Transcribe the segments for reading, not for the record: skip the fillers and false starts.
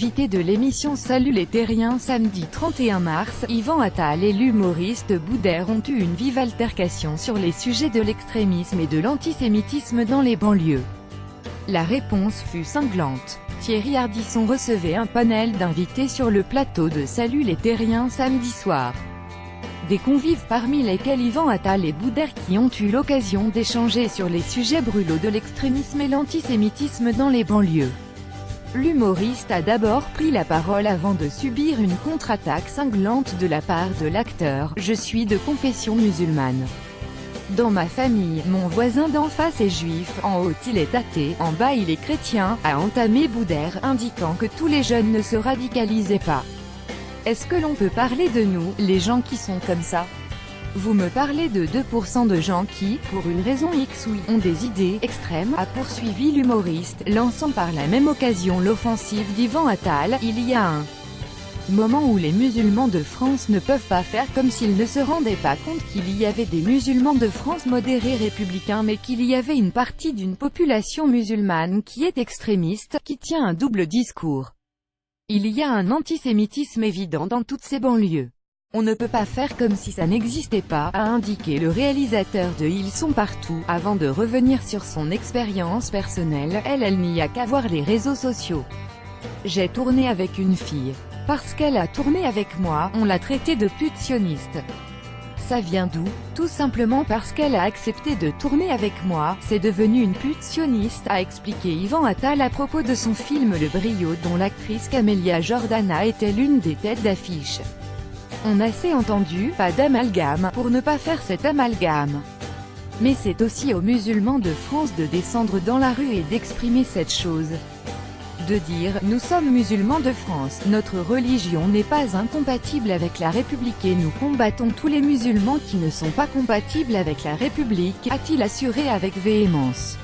invité de l'émission Salut les Terriens samedi 31 mars, Yvan Attal et l'humoriste Boudère ont eu une vive altercation sur les sujets de l'extrémisme et de l'antisémitisme dans les banlieues. La réponse fut cinglante. Thierry Ardisson recevait un panel d'invités sur le plateau de Salut les Terriens samedi soir. Des convives parmi lesquels Yvan Attal et Boudère qui ont eu l'occasion d'échanger sur les sujets brûlants de l'extrémisme et l'antisémitisme dans les banlieues. L'humoriste a d'abord pris la parole avant de subir une contre-attaque cinglante de la part de l'acteur. « Je suis de confession musulmane. Dans ma famille, mon voisin d'en face est juif, en haut il est athée, en bas il est chrétien », a entamé Boudère, indiquant que tous les jeunes ne se radicalisaient pas. « Est-ce que l'on peut parler de nous, les gens qui sont comme ça ? Vous me parlez de 2% de gens qui, pour une raison X ou Y, ont des idées extrêmes », a poursuivi l'humoriste, lançant par la même occasion l'offensive d'Yvan Attal. « Il y a un moment où les musulmans de France ne peuvent pas faire comme s'ils ne se rendaient pas compte qu'il y avait des musulmans de France modérés républicains mais qu'il y avait une partie d'une population musulmane qui est extrémiste, qui tient un double discours. Il y a un antisémitisme évident dans toutes ces banlieues. On ne peut pas faire comme si ça n'existait pas », a indiqué le réalisateur de Ils sont partout, avant de revenir sur son expérience personnelle. Elle n'y a qu'à voir les réseaux sociaux. « J'ai tourné avec une fille. Parce qu'elle a tourné avec moi, on l'a traitée de pute sioniste. Ça vient d'où? Tout simplement parce qu'elle a accepté de tourner avec moi, c'est devenu une pute sioniste », a expliqué Yvan Attal à propos de son film Le Brio dont l'actrice Camélia Jordana était l'une des têtes d'affiche. On a assez entendu, pas d'amalgame, pour ne pas faire cet amalgame. Mais c'est aussi aux musulmans de France de descendre dans la rue et d'exprimer cette chose. De dire, nous sommes musulmans de France, notre religion n'est pas incompatible avec la République et nous combattons tous les musulmans qui ne sont pas compatibles avec la République, a-t-il assuré avec véhémence.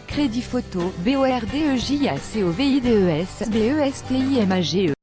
Crédit photo, BORDEJACOVIDES, BESTIMAGE.